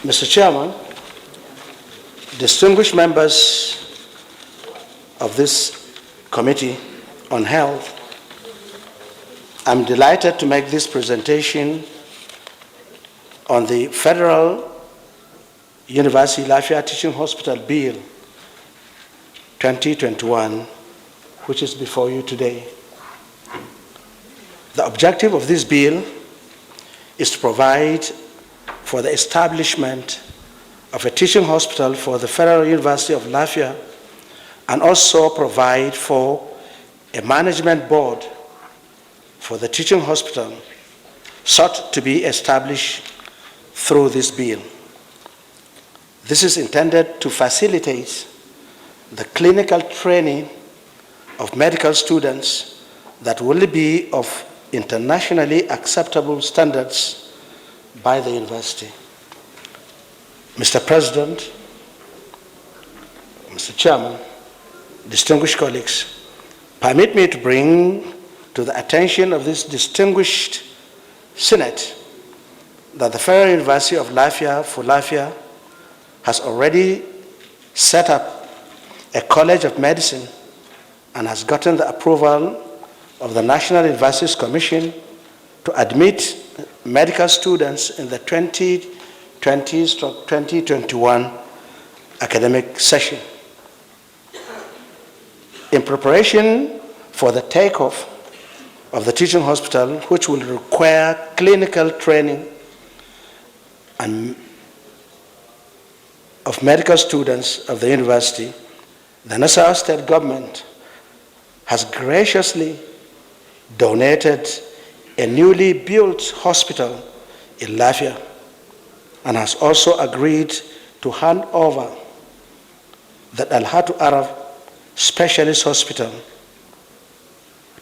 Mr. Chairman, distinguished members of this Committee on Health, I'm delighted to make this presentation on the Federal University Lafia Teaching Hospital Bill 2021, which is before you today. The objective of this bill is to provide for the establishment of a teaching hospital for the Federal University of Lafia and also provide for a management board for the teaching hospital sought to be established through this bill. This is intended to facilitate the clinical training of medical students that will be of internationally acceptable standards by the university. Mr. President, Mr. Chairman, distinguished colleagues, permit me to bring to the attention of this distinguished Senate that the Federal University of Lafia for Lafia has already set up a College of Medicine and has gotten the approval of the National Universities Commission to admit medical students in the 2020-2021 academic session. In preparation for the takeoff of the teaching hospital, which will require clinical training and of medical students of the university, the Nasarawa State government has graciously donated a newly built hospital in Lafia and has also agreed to hand over the Al-Hatu Arab Specialist Hospital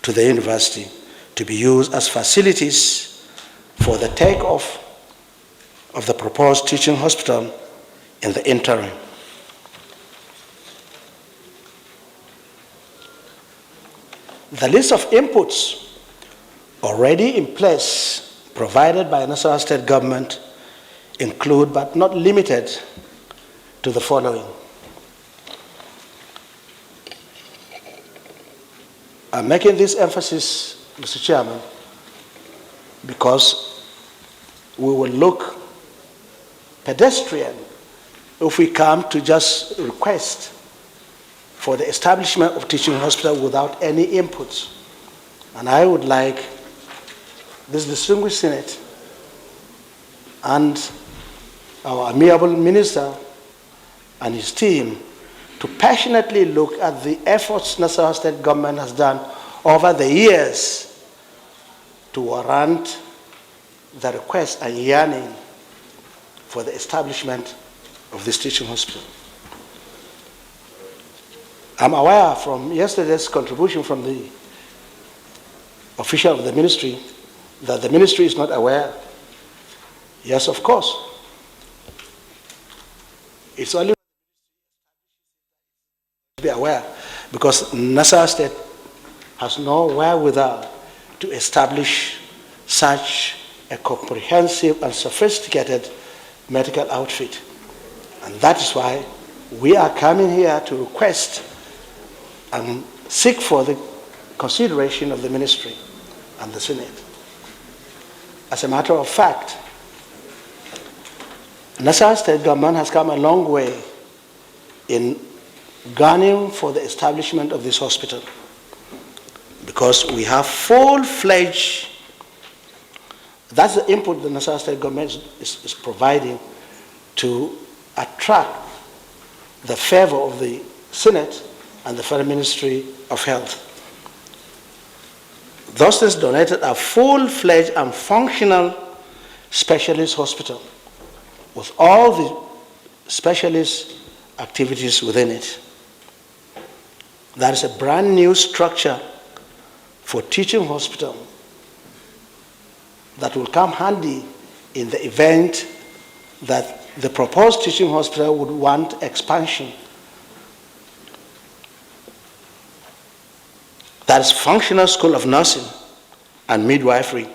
to the university to be used as facilities for the takeoff of the proposed teaching hospital in the interim. The list of inputs already in place provided by Nasarawa State government include but not limited to the following. I'm making this emphasis, Mr. Chairman, because we will look pedestrian if we come to just request for the establishment of teaching hospital without any inputs. And I would like this distinguished Senate and our amiable minister and his team to passionately look at the efforts Nasarawa State government has done over the years to warrant the request and yearning for the establishment of this teaching hospital. I'm aware from yesterday's contribution from the official of the ministry that the ministry is not aware. Yes, of course. It's only to be aware because Nasarawa State has no wherewithal to establish such a comprehensive and sophisticated medical outfit. And that is why we are coming here to request and seek for the consideration of the ministry and the Senate. As a matter of fact, Nasarawa State government has come a long way in gunning for the establishment of this hospital because we have full-fledged, that's the input the Nasarawa State government is providing to attract the favor of the Senate and the Federal Ministry of Health. Those things donated a full-fledged and functional specialist hospital with all the specialist activities within it. That is a brand new structure for teaching hospital that will come handy in the event that the proposed teaching hospital would want expansion. That is functional school of nursing and midwifery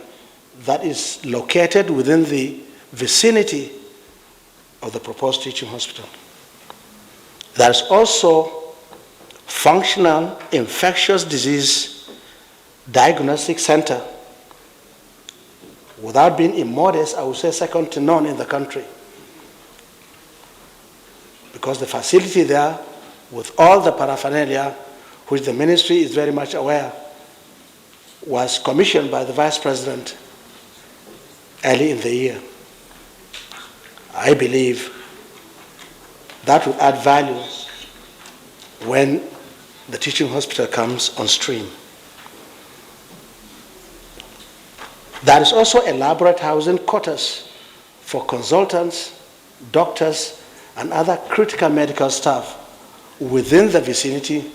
that is located within the vicinity of the proposed teaching hospital. There is also functional infectious disease diagnostic center. Without being immodest, I would say second to none in the country. Because the facility there, with all the paraphernalia, which the ministry is very much aware, was commissioned by the Vice President early in the year. I believe that would add value when the teaching hospital comes on stream. There is also elaborate housing quarters for consultants, doctors, and other critical medical staff within the vicinity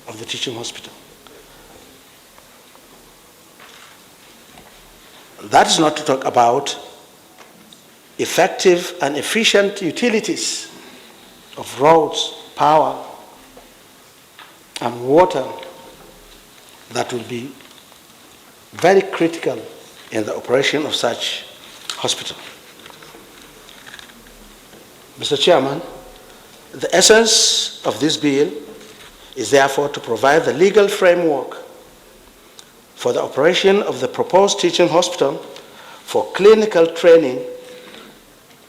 of the teaching hospital. That is not to talk about effective and efficient utilities of roads, power, and water that will be very critical in the operation of such hospital. Mr. Chairman, the essence of this bill is therefore to provide the legal framework for the operation of the proposed teaching hospital for clinical training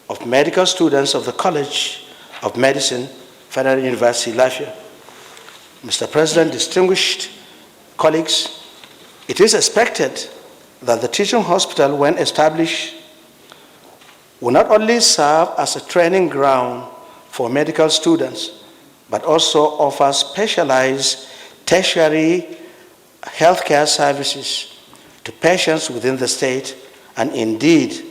of medical students of the College of Medicine, Federal University, Lafia. Mr. President, distinguished colleagues, it is expected that the teaching hospital, when established, will not only serve as a training ground for medical students, but also offer specialized tertiary healthcare services to patients within the state and indeed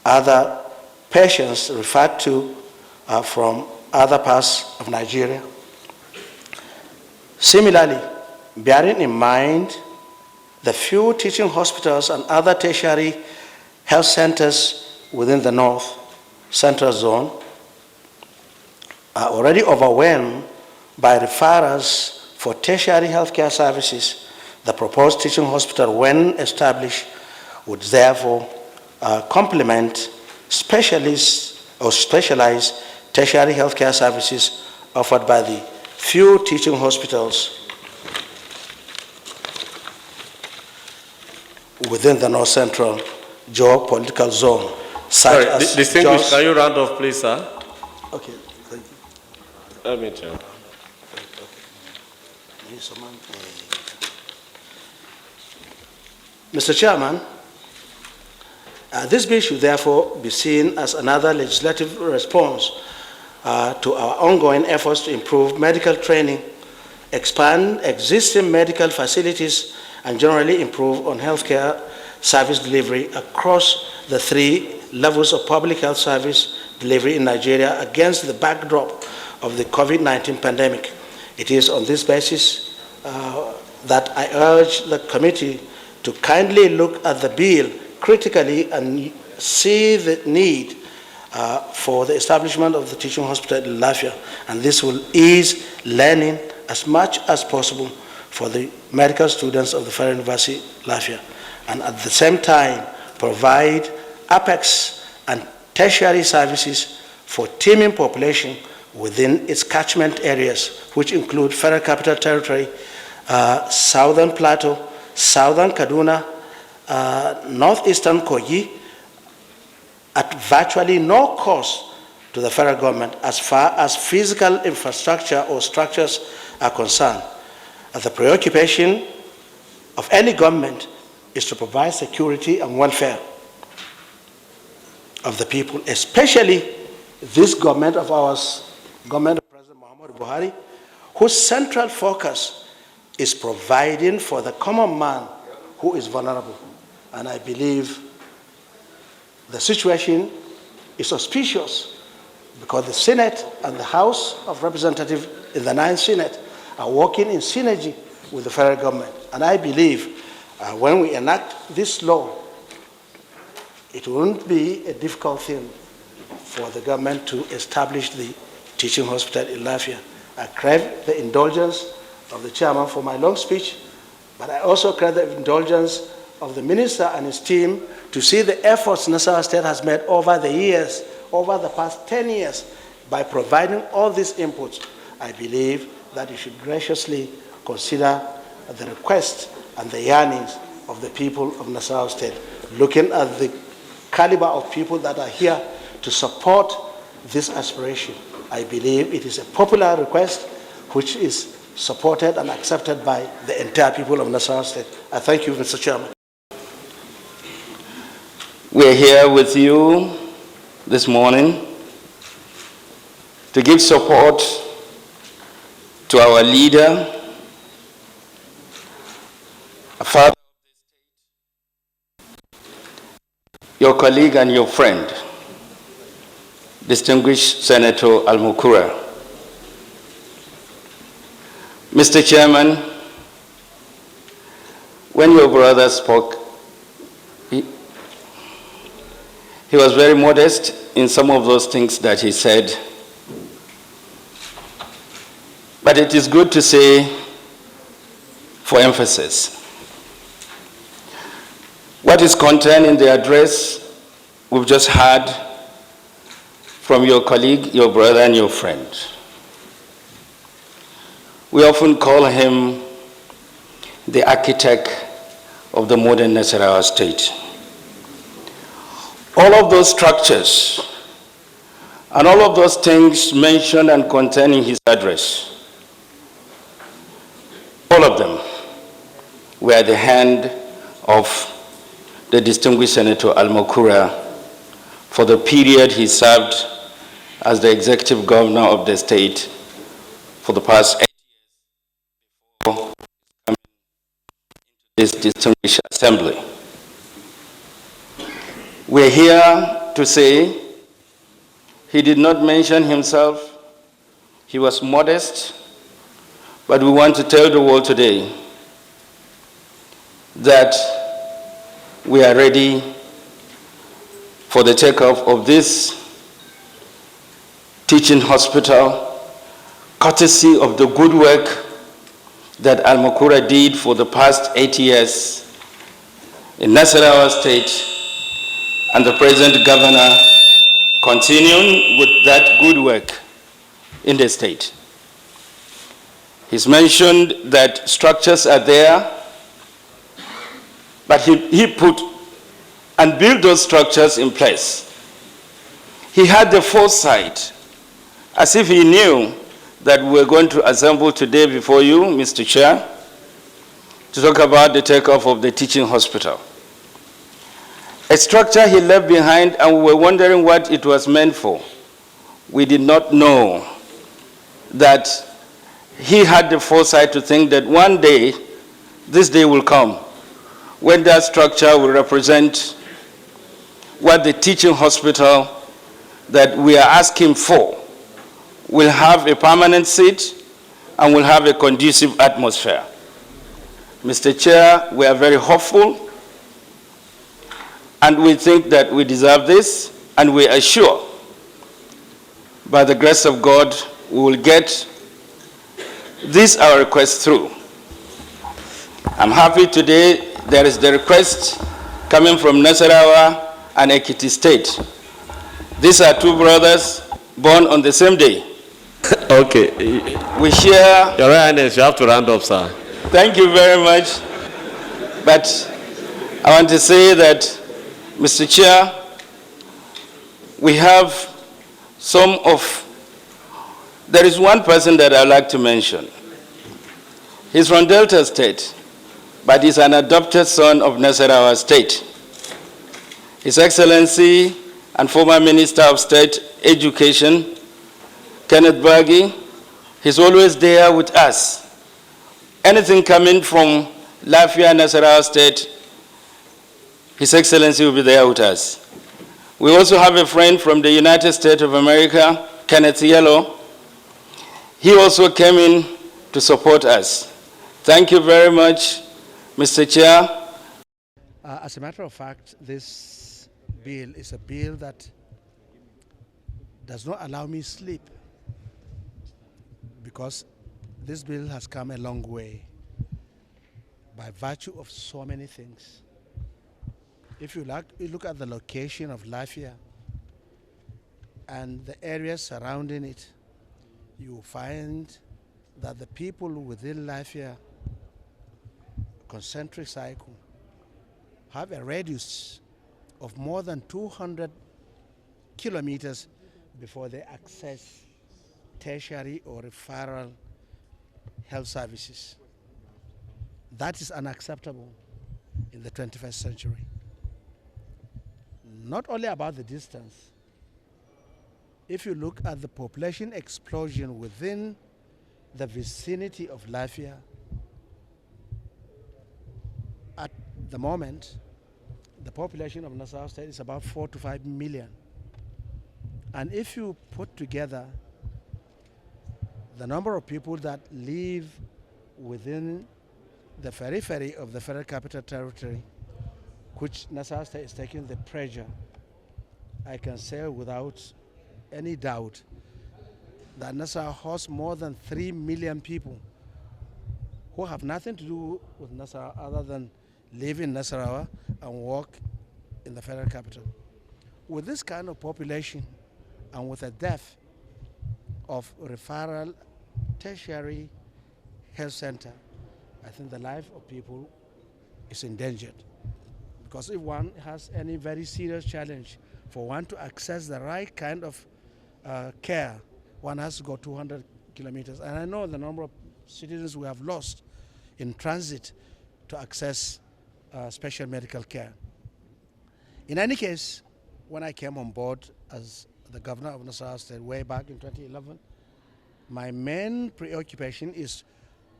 other patients referred to from other parts of Nigeria. Similarly, bearing in mind the few teaching hospitals and other tertiary health centers within the North Central Zone are already overwhelmed by referrals for tertiary healthcare services, the proposed teaching hospital, when established, would therefore complement specialist or specialized tertiary healthcare services offered by the few teaching hospitals within the North Central geopolitical zone. Sorry, distinguished, can you round off, please, sir? Okay, thank you. Let me check. Mr. Chairman, this bill should therefore be seen as another legislative response to our ongoing efforts to improve medical training, expand existing medical facilities, and generally improve on healthcare service delivery across the 3 levels of public health service delivery in Nigeria against the backdrop of the COVID-19 pandemic. It is on this basis that I urge the committee to kindly look at the bill critically and see the need for the establishment of the teaching hospital in Lafia, and this will ease learning as much as possible for the medical students of the Federal University, Lafia, and at the same time provide apex and tertiary services for teeming population within its catchment areas, which include Federal Capital Territory, Southern Plateau, Southern Kaduna, Northeastern Kogi, at virtually no cost to the federal government as far as physical infrastructure or structures are concerned. The preoccupation of any government is to provide security and welfare of the people, especially this government of ours, government of President Muhammadu Buhari, whose central focus is providing for the common man who is vulnerable. And I believe the situation is auspicious because the Senate and the House of Representatives in the 9th Senate are working in synergy with the federal government. And I believe when we enact this law, it won't be a difficult thing for the government to establish the teaching hospital in Lafia. I crave the indulgence of the chairman for my long speech, but I also crave the indulgence of the minister and his team to see the efforts Nasarawa State has made over the years over the past 10 years by providing all these inputs, I believe that you should graciously consider the request and the yearnings of the people of Nasarawa State, looking at the caliber of people that are here to support this aspiration. I believe it is a popular request which is supported and accepted by the entire people of Nasarawa State. I thank you, Mr. Chairman. We're here with you this morning to give support to our leader, a father, your colleague and your friend, distinguished Senator Al-makura. Mr. Chairman, when your brother spoke, he was very modest in some of those things that he said. But it is good to say, for emphasis, what is contained in the address we've just heard from your colleague, your brother, and your friend. We often call him the architect of the modern Nasarawa State. All of those structures and all of those things mentioned and contained in his address, all of them were at the hand of the distinguished Senator Al-makura for the period he served as the executive governor of the state for the past 8 years before coming into this distinguished assembly. We're here to say he did not mention himself. He was modest, but we want to tell the world today that we are ready for the takeoff of this teaching hospital, courtesy of the good work that Al-makura did for the past 8 years in Nasarawa State, and the present governor continuing with that good work in the state. He's mentioned that structures are there, but he put and built those structures in place. He had the foresight, as if he knew that we're going to assemble today before you, Mr. Chair, to talk about the takeoff of the teaching hospital. A structure he left behind, and we were wondering what it was meant for. We did not know that he had the foresight to think that one day, this day will come, when that structure will represent what the teaching hospital that we are asking for will have a permanent seat and will have a conducive atmosphere. Mr. Chair, we are very hopeful, and we think that we deserve this, and we are sure, by the grace of God, we will get this our request through. I'm happy today there is the request coming from Nasarawa and Ekiti State. These are two brothers born on the same day. Okay. We share... Your Highness, you have to round up, sir. Thank you very much. But I want to say that, Mr. Chair, we have there is one person that I'd like to mention. He's from Delta State, but he's an adopted son of Nasarawa State. His Excellency and former Minister of State Education, Kenneth Bergi, he's always there with us. Anything coming from Lafia, Nasarawa State, His Excellency will be there with us. We also have a friend from the United States of America, Kenneth Yellow. He also came in to support us. Thank you very much, Mr. Chair. As a matter of fact, this bill is a bill that does not allow me sleep, because this bill has come a long way by virtue of so many things. If you look at the location of Lafia and the areas surrounding it, you find that the people within Lafia concentric cycle have a radius of more than 200 kilometers before they access tertiary or referral health services. That is unacceptable in the 21st century. Not only about the distance, if you look at the population explosion within the vicinity of Lafia, at the moment, the population of Nasarawa State is about 4 to 5 million. And if you put together the number of people that live within the periphery of the Federal Capital Territory, which Nasarawa State is taking the pressure, I can say without any doubt that Nasarawa hosts more than 3 million people who have nothing to do with Nasarawa other than live in Nasarawa and work in the Federal Capital. With this kind of population and with a depth of referral tertiary health center, I think the life of people is endangered. Because if one has any very serious challenge for one to access the right kind of care, one has to go 200 kilometers. And I know the number of citizens we have lost in transit to access special medical care. In any case, when I came on board as the governor of Nasarawa State way back in 2011, my main preoccupation is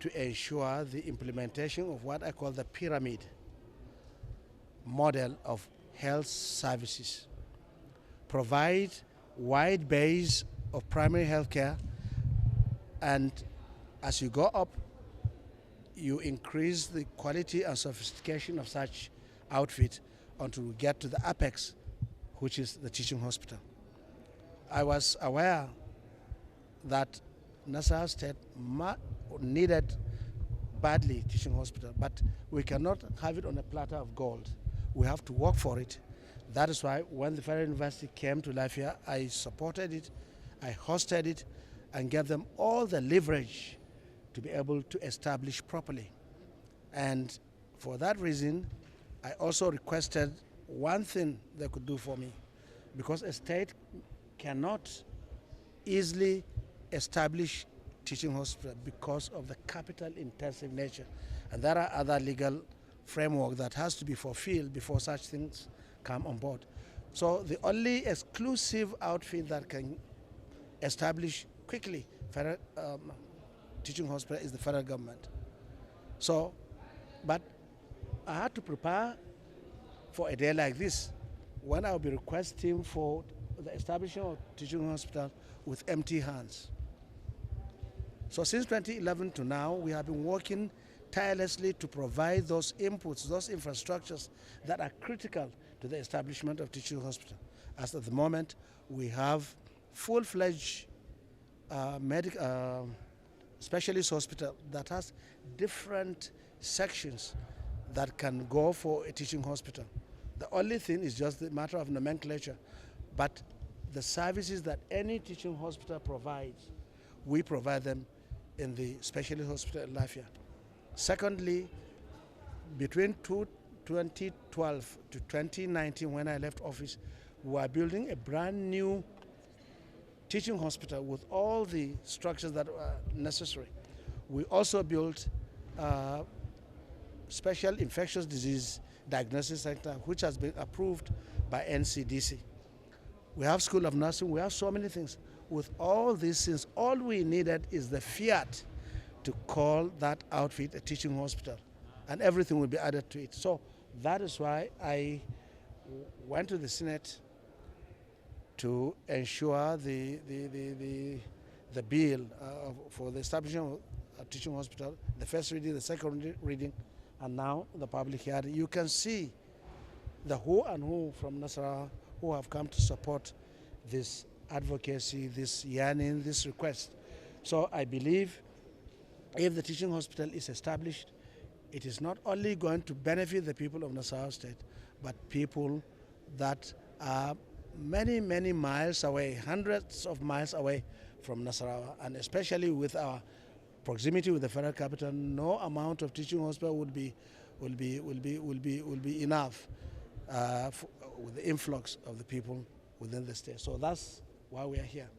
to ensure the implementation of what I call the pyramid model of health services. Provide wide base of primary health care, and as you go up, you increase the quality and sophistication of such outfit until we get to the apex, which is the teaching hospital. I was aware that Nasarawa State needed badly teaching hospital, but we cannot have it on a platter of gold. We have to work for it. That is why when the Federal University came to Lafia, I supported it, I hosted it, and gave them all the leverage to be able to establish properly. And for that reason, I also requested one thing they could do for me, because a state cannot easily establish teaching hospital because of the capital intensive nature. And there are other legal framework that has to be fulfilled before such things come on board. So the only exclusive outfit that can establish quickly federal teaching hospital is the federal government. So, but I had to prepare for a day like this when I'll be requesting for the establishment of teaching hospital with empty hands. So since 2011 to now, we have been working tirelessly to provide those inputs, those infrastructures that are critical to the establishment of teaching hospital. As at the moment, we have full-fledged specialist hospital that has different sections that can go for a teaching hospital. The only thing is just the matter of nomenclature, but the services that any teaching hospital provides, we provide them in the specialist hospital in Lafia. Secondly, between 2012 to 2019, when I left office, we were building a brand new teaching hospital with all the structures that were necessary. We also built a special infectious disease diagnosis center, which has been approved by NCDC. We have School of Nursing, we have so many things. With all these things, all we needed is the fiat to call that outfit a teaching hospital, and everything will be added to it. So that is why I went to the Senate to ensure the bill for the establishment of a teaching hospital, the first reading, the second reading, and now the public hearing. You can see the who and who from Nasarawa who have come to support this advocacy, this yearning, this request. So I believe if the teaching hospital is established, it is not only going to benefit the people of Nasarawa State, but people that are many, many miles away, hundreds of miles away from Nasarawa, and especially with our proximity with the federal capital, no amount of teaching hospital will be enough with the influx of the people within the state. So that's why we are here.